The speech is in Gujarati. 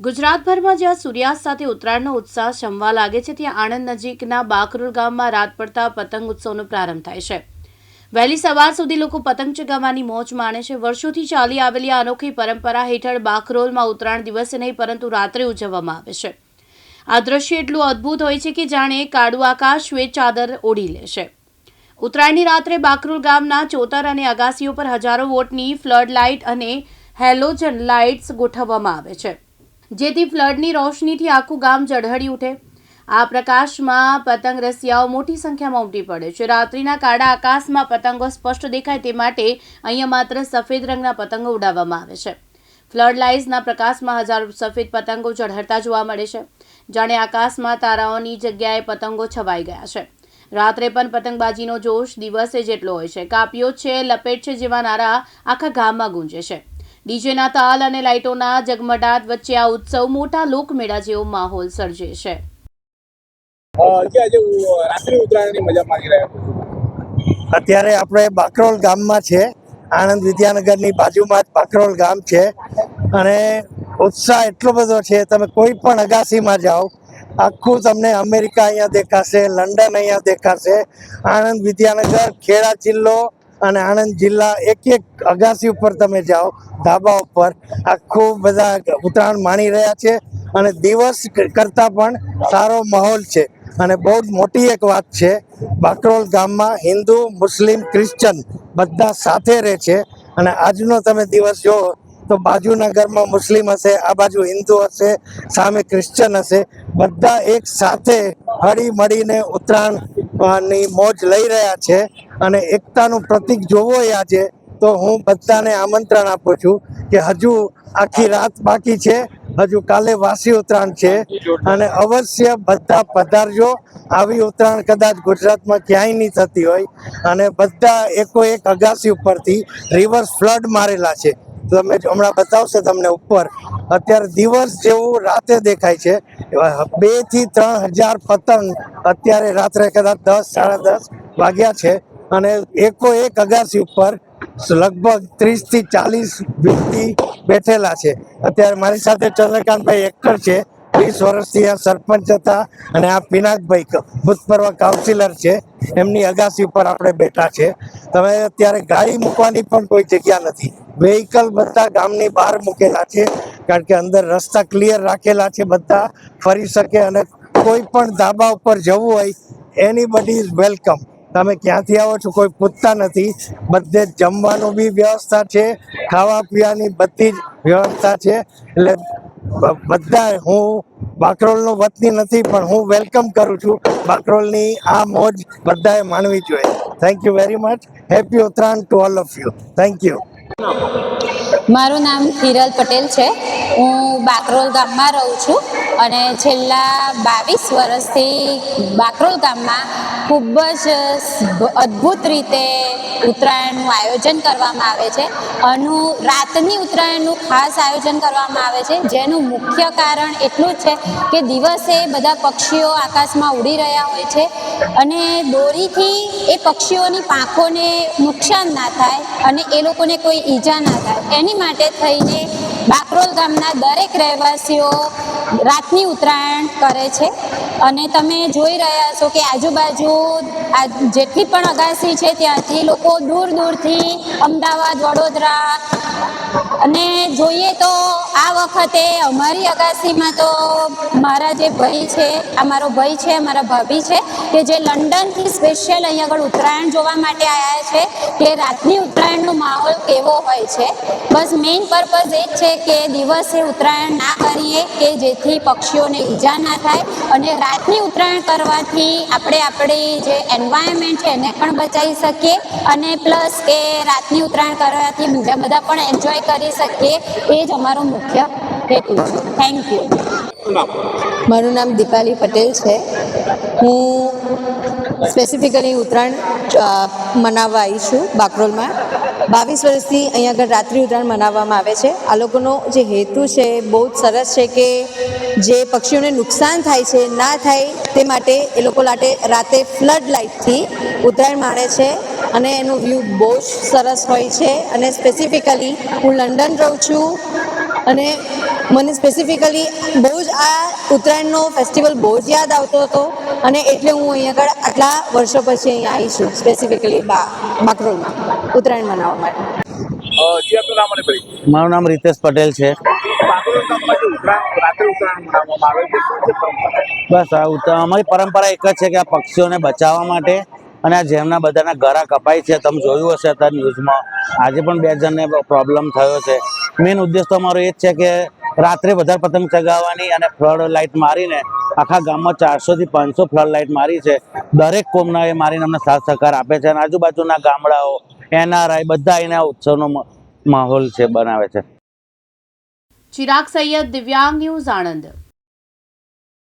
ગુજરાતભરમાં જ્યાં સૂર્યાસ્ત સાથે ઉત્તરાયણનો ઉત્સાહ શમવા લાગે છે, ત્યાં આણંદ નજીકના બાકરોલ ગામમાં રાત પડતા પતંગ ઉત્સવનો પ્રારંભ થાય છે. વહેલી સવાર સુધી લોકો પતંગ ચગાવવાની મોજ માણે છે. વર્ષોથી ચાલી આવેલી આ અનોખી પરંપરા હેઠળ બાકરોલમાં ઉત્તરાયણ દિવસે નહીં પરંતુ રાત્રે ઉજવવામાં આવે છે. આ દ્રશ્ય એટલું અદ્ભુત હોય છે કે જાણે કાળું આકાશ શ્વેત ચાદર ઓઢી લે છે. ઉત્તરાયણની રાત્રે બાકરોલ ગામના ચોતર અને અગાસીઓ પર હજારો વોટની ફ્લડ લાઇટ અને હેલોજન લાઇટ્સ ગોઠવવામાં આવે છે, જેથી ફ્લડની રોશનીથી આખું ગામ ઝળહળી ઉઠે. આ પ્રકાશમાં પતંગ રસિયાઓ મોટી સંખ્યામાં ઉમટી પડે છે. રાત્રિના કાળા આકાશમાં પતંગો સ્પષ્ટ દેખાય તે માટે અહીંયા માત્ર સફેદ રંગના પતંગો ઉડાવવામાં આવે છે. ફ્લડ લાઇટ્સના પ્રકાશમાં હજારો સફેદ પતંગો ઝળહળતા જોવા મળે છે, જાણે આકાશમાં તારાઓની જગ્યાએ પતંગો છવાઈ ગયા છે. રાત્રે પણ પતંગબાજીનો જોશ દિવસે જેટલો હોય છે. કાપ્યો છે, લપેટ છે જેવા નારા આખા ગામમાં ગુંજે છે. ડીજેના તાલ અને લાઇટોના ઝગમગાટ વચ્ચે આ ઉત્સવ મોટા લોકમેળા જેવો માહોલ સર્જે છે. અત્યારે આપણે બાકરોલ ગામમાં છે. આણંદ વિદ્યાનગરની બાજુમાં જ બાકરોલ ગામ છે અને ઉત્સાહ એટલો બધો છે. તમે કોઈ પણ અગાસીમાં જાઓ, આખું તમને અમેરિકા અહીંયા દેખાશે, લંડન અહીંયા દેખાશે. આણંદ વિદ્યાનગર, ખેડા જિલ્લો અને આણંદ જિલ્લા, એક અગાસી ઉપર તમે જાઓ, ધાબા ઉપર આખું બધા ઉત્તરાયણ માણી રહ્યા છે અને દિવસ કરતાં પણ સારો માહોલ છે. અને બહુ જ મોટી એક વાત છે, બાકરોલ ગામમાં હિન્દુ, મુસ્લિમ, ક્રિશ્ચન બધા સાથે રહે છે. અને આજનો તમે દિવસ જુઓ તો બાજુના ઘરમાં મુસ્લિમ હશે, આ બાજુ હિન્દુ હશે, સામે ક્રિશ્ચન હશે, બધા એક સાથે હળી મળીને ઉત્તરાયણની મોજ લઈ રહ્યા છે. અને એકતાનું પ્રતીક જોવો આજે તો હું બધાને આમંત્રણ આપું છું કે હજુ આખી રાત બાકી છે, હજુ કાલે વાસી ઉત્તરાયણ છે અને અવશ્ય બધા પધારજો. આવી ઉત્તરાયણ કદાચ ગુજરાતમાં ક્યાંય નહીં થતી હોય. અને બધા એકો એક અગાસી ઉપરથી રિવર્સ ફ્લડ મારેલા છે. તમે હમણાં બતાવશે તમને ઉપર, અત્યારે દિવસ જેવું રાતે દેખાય છે. 2 થી 3 હજાર પતંગ અત્યારે રાત્રે કદાચ 10, 10:30 વાગ્યા છે અને એકો એક અગાસી ઉપર લગભગ 30 થી 40 વ્યક્તિ બેઠેલા છે. અત્યારે મારી સાથે ચંદ્રકાંતભાઈ એક્ટર છે, 20 વર્ષથી આ સરપંચ હતા અને આ પિનાકભાઈ ભૂતપૂર્વ કાઉન્સિલર છે. એમની અગાસી ઉપર આપણે બેઠા છે. તમે અત્યારે ગાડી મૂકવાની પણ કોઈ જગ્યા નથી. વેહિકલ બધા ગામની બહાર મૂકેલા છે, કારણ કે અંદર રસ્તા ક્લિયર રાખેલા છે, બધા ફરી શકે. અને કોઈ પણ ધાબા ઉપર જવું હોય, એનીબડી ઇઝ વેલકમ. તમે ક્યાંથી આવો છો કોઈ પૂછતા નથી. બધે જમવાનું બી વ્યવસ્થા છે, ખાવા પીવાની બધી જ વ્યવસ્થા છે. એટલે બધા, હું બાકરોલનો વતની નથી પણ હું વેલકમ કરું છું. બાકરોલની આ મોજ બધાએ માણવી જોઈએ. Thank you very much. Happy Uttarayan to all of you. Thank you. મારું નામ હિરલ પટેલ છે. હું બાકરોલ ગામમાં રહું છું અને છેલ્લા 22 વર્ષથી બાકરોલ ગામમાં ખૂબ જ અદ્ભુત રીતે ઉત્તરાયણનું આયોજન કરવામાં આવે છે. રાતની ઉત્તરાયણનું ખાસ આયોજન કરવામાં આવે છે, જેનું મુખ્ય કારણ એટલું જ છે કે દિવસે બધા પક્ષીઓ આકાશમાં ઉડી રહ્યા હોય છે અને દોરીથી એ પક્ષીઓની પાંખોને નુકસાન ના થાય અને એ લોકોને કોઈ ઈજા ના થાય, એની માટે થઈને બાકરોલ ગામના દરેક રહેવાસીઓ રાતની ઉત્તરાયણ કરે છે. અને તમે જોઈ રહ્યા છો કે આજુબાજુ જેટલી પણ અગાસી છે ત્યાંથી લોકો દૂર દૂરથી અમદાવાદ, વડોદરા, અને જોઈએ તો આ વખતે અમારી અગાસીમાં તો મારા જે ભાઈ છે, અમારો ભાઈ છે, અમારા ભાભી છે, કે જે લંડનથી સ્પેશિયલ અહીંયા આગળ ઉત્તરાયણ જોવા માટે આવ્યા છે કે રાતની ઉત્તરાયણનો માહોલ કેવો હોય છે. બસ મેઇન પર્પઝ એ જ છે કે દિવસે ઉત્તરાયણ ના કરીએ કે જેથી પક્ષીઓને ઈજા ના થાય, અને રાતની ઉત્તરાયણ કરવાથી આપણે આપણી જે એન્વાયરમેન્ટ છે એને પણ બચાવી શકીએ અને પ્લસ કે રાતની ઉત્તરાયણ કરવાથી બીજા બધા પણ એન્જોય કરી શકીએ. એ જ અમારો મુખ્ય હેતુ છે. Thank you. મારું નામ દીપાલી પટેલ છે. હું સ્પેસિફિકલી ઉત્તરાયણ મનાવવા આવી છું બાકરોલમાં. 22 વર્ષથી અહીંયા આગળ રાત્રિ ઉત્તરાયણ મનાવવામાં આવે છે. આ લોકોનો જે હેતુ છે બહુ જ સરસ છે કે જે પક્ષીઓને નુકસાન થાય છે ના થાય તે માટે એ લોકો રાતે ફ્લડ લાઇટથી ઉત્તરાયણ માણે છે અને એનો વ્યૂ બહુ જ સરસ હોય છે. અને સ્પેસિફિકલી હું લંડન રહું છું અને મને સ્પેસિફિકલી બહુ જ આ ઉત્તરાયણનો ફેસ્ટિવલ બહુ જ યાદ આવતો હતો અને એટલે હું અહીંયા આગળ આટલા વર્ષો પછી અહીંયા આવી છું સ્પેસિફિકલી બાકરોલમાં ઉત્તરાયણ મનાવવા માટે. જી આપનું નામ અને પરિચય. મારું નામ રીતેશ પટેલ છે. બાકરોલ ગામમાં જે રાત્રે ઉત્તરાયણ મનાવવામાં આવે છે, શું છે પરંપરા? બસ અમારી પરંપરા એક જ છે કે આ પક્ષીઓને બચાવવા માટે અને આ જેમના બધાના ગળા કપાય છે, તમે જોયું હશે અત્યારે ન્યૂઝમાં, આજે પણ 2 જણને પ્રોબ્લેમ થયો છે. મેઇન ઉદ્દેશ તો અમારો એ જ છે કે રાત્રે વધારે પતંગ ચગાવવાની અને ફ્લડ લાઇટ મારીને આખા ગામમાં 400 થી 500 ફ્લડ લાઇટ મારી છે. દરેક કોમના એ મારીને અમને સાથ સહકાર આપે છે અને આજુબાજુના ગામડાઓ, NRI બધા અહીંના ઉત્સવનો માહોલ છે બનાવે છે. ચિરાગ સૈયદ, દિવ્યાંગ ન્યૂઝ, આણંદ.